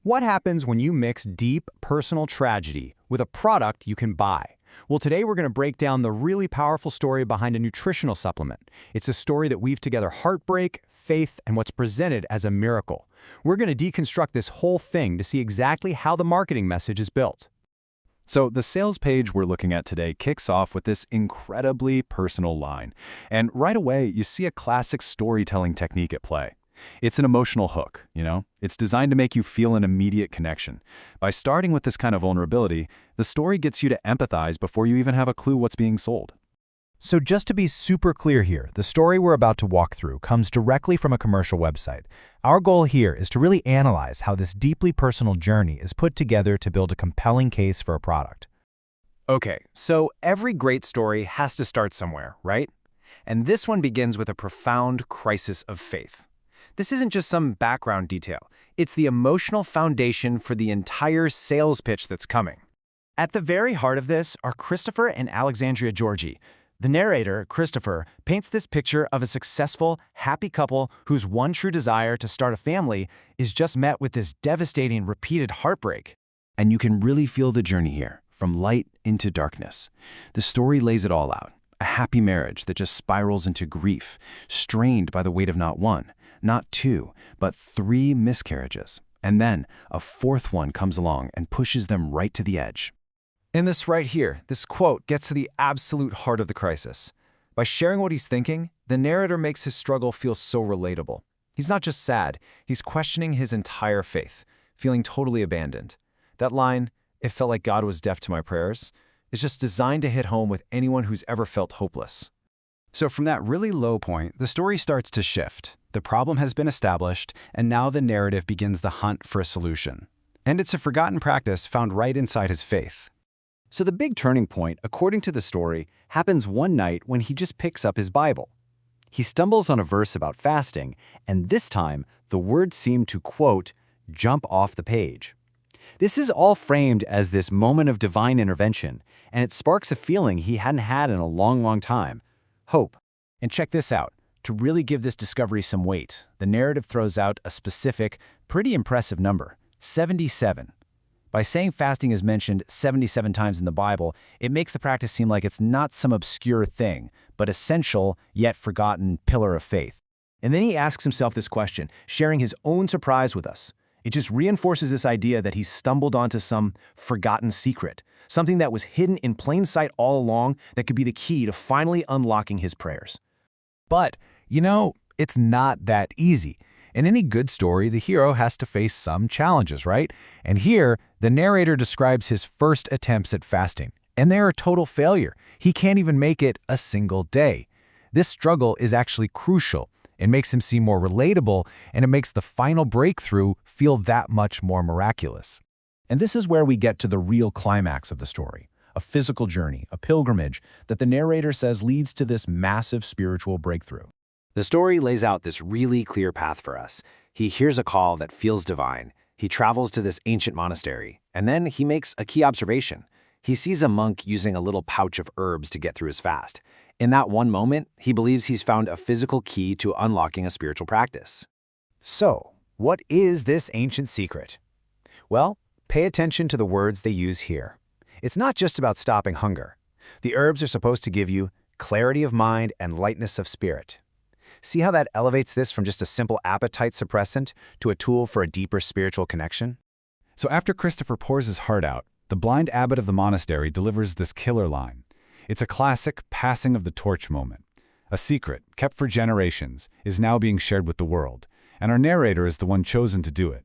What happens when you mix deep personal tragedy with a product you can buy? Well, today we're going to break down the really powerful story behind a nutritional supplement. It's a story that weaves together heartbreak, faith, and what's presented as a miracle. We're going to deconstruct this whole thing to see exactly how the marketing message is built. So the sales page we're looking at today kicks off with this incredibly personal line. And right away, you see a classic storytelling technique at play. It's an emotional hook, It's designed to make you feel an immediate connection. By starting with this kind of vulnerability, the story gets you to empathize before you even have a clue what's being sold. So just to be super clear here, the story we're about to walk through comes directly from a commercial website. Our goal here is to really analyze how this deeply personal journey is put together to build a compelling case for a product. Okay, so every great story has to start somewhere, right? And this one begins with a profound crisis of faith. This isn't just some background detail. It's the emotional foundation for the entire sales pitch that's coming. At the very heart of this are Christopher and Alexandria Georgi. The narrator, Christopher, paints this picture of a successful, happy couple whose one true desire to start a family is just met with this devastating, repeated heartbreak. And you can really feel the journey here, from light into darkness. The story lays it all out. A happy marriage that just spirals into grief, strained by the weight of not one, not two, but three miscarriages. And then a fourth one comes along and pushes them right to the edge. In this right here, this quote gets to the absolute heart of the crisis. By sharing what he's thinking, the narrator makes his struggle feel so relatable. He's not just sad, he's questioning his entire faith, feeling totally abandoned. That line, "It felt like God was deaf to my prayers," is just designed to hit home with anyone who's ever felt hopeless. So from that really low point, the story starts to shift. The problem has been established, and now the narrative begins the hunt for a solution. And it's a forgotten practice found right inside his faith. So the big turning point, according to the story, happens one night when he just picks up his Bible. He stumbles on a verse about fasting, and this time, the words seem to, quote, jump off the page. This is all framed as this moment of divine intervention, and it sparks a feeling he hadn't had in a long, long time. Hope. And check this out. To really give this discovery some weight, the narrative throws out a specific, pretty impressive number, 77. By saying fasting is mentioned 77 times in the Bible, it makes the practice seem like it's not some obscure thing, but essential yet forgotten pillar of faith. And then he asks himself this question, sharing his own surprise with us. It just reinforces this idea that he's stumbled onto some forgotten secret, something that was hidden in plain sight all along that could be the key to finally unlocking his prayers. But, it's not that easy. In any good story, the hero has to face some challenges, right? And here, the narrator describes his first attempts at fasting, and they're a total failure. He can't even make it a single day. This struggle is actually crucial. It makes him seem more relatable, and it makes the final breakthrough feel that much more miraculous. And this is where we get to the real climax of the story, a physical journey, a pilgrimage that the narrator says leads to this massive spiritual breakthrough. The story lays out this really clear path for us. He hears a call that feels divine. He travels to this ancient monastery, and then he makes a key observation. He sees a monk using a little pouch of herbs to get through his fast. In that one moment, he believes he's found a physical key to unlocking a spiritual practice. So, what is this ancient secret? Well, pay attention to the words they use here. It's not just about stopping hunger. The herbs are supposed to give you clarity of mind and lightness of spirit. See how that elevates this from just a simple appetite suppressant to a tool for a deeper spiritual connection? So after Christopher pours his heart out, the blind abbot of the monastery delivers this killer line. It's a classic passing of the torch moment. A secret, kept for generations, is now being shared with the world, and our narrator is the one chosen to do it.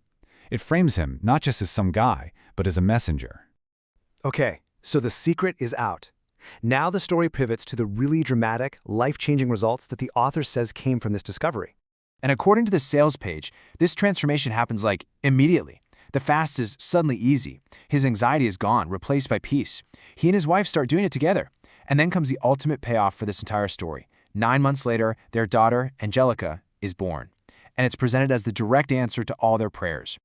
It frames him not just as some guy, but as a messenger. Okay, so the secret is out. Now the story pivots to the really dramatic, life-changing results that the author says came from this discovery. And according to the sales page, this transformation happens immediately. The fast is suddenly easy. His anxiety is gone, replaced by peace. He and his wife start doing it together. And then comes the ultimate payoff for this entire story. 9 months later, their daughter, Angelica, is born. And it's presented as the direct answer to all their prayers.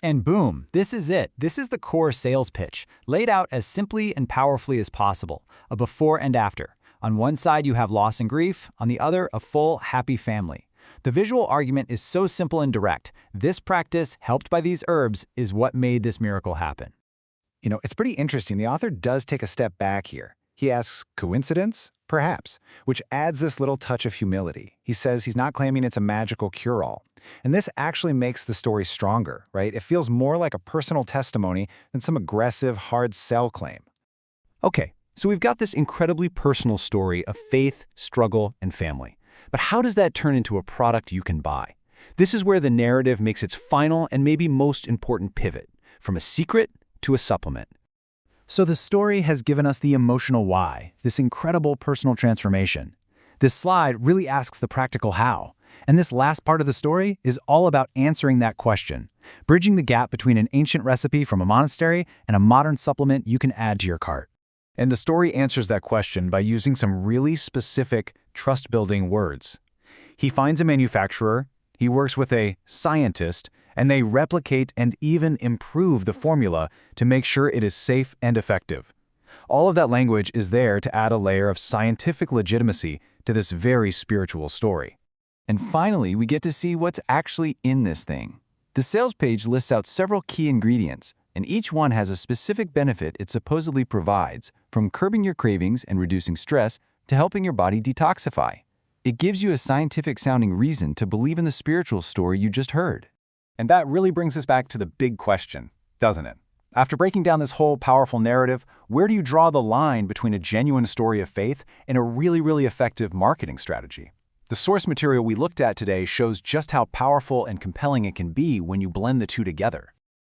And boom, this is it. This is the core sales pitch, laid out as simply and powerfully as possible, a before and after. On one side, you have loss and grief. On the other, a full, happy family. The visual argument is so simple and direct. This practice, helped by these herbs, is what made this miracle happen. You know, it's pretty interesting. The author does take a step back here. He asks, coincidence? Perhaps, which adds this little touch of humility. He says he's not claiming it's a magical cure-all. And this actually makes the story stronger, right? It feels more like a personal testimony than some aggressive, hard sell claim. Okay, so we've got this incredibly personal story of faith, struggle, and family. But how does that turn into a product you can buy? This is where the narrative makes its final and maybe most important pivot, from a secret to a supplement. So the story has given us the emotional why, this incredible personal transformation. This slide really asks the practical how. And this last part of the story is all about answering that question, bridging the gap between an ancient recipe from a monastery and a modern supplement you can add to your cart. And the story answers that question by using some really specific, trust-building words. He finds a manufacturer, he works with a scientist, and they replicate and even improve the formula to make sure it is safe and effective. All of that language is there to add a layer of scientific legitimacy to this very spiritual story. And finally, we get to see what's actually in this thing. The sales page lists out several key ingredients, and each one has a specific benefit it supposedly provides, from curbing your cravings and reducing stress to helping your body detoxify. It gives you a scientific-sounding reason to believe in the spiritual story you just heard. And that really brings us back to the big question, doesn't it? After breaking down this whole powerful narrative, where do you draw the line between a genuine story of faith and a really effective marketing strategy? The source material we looked at today shows just how powerful and compelling it can be when you blend the two together.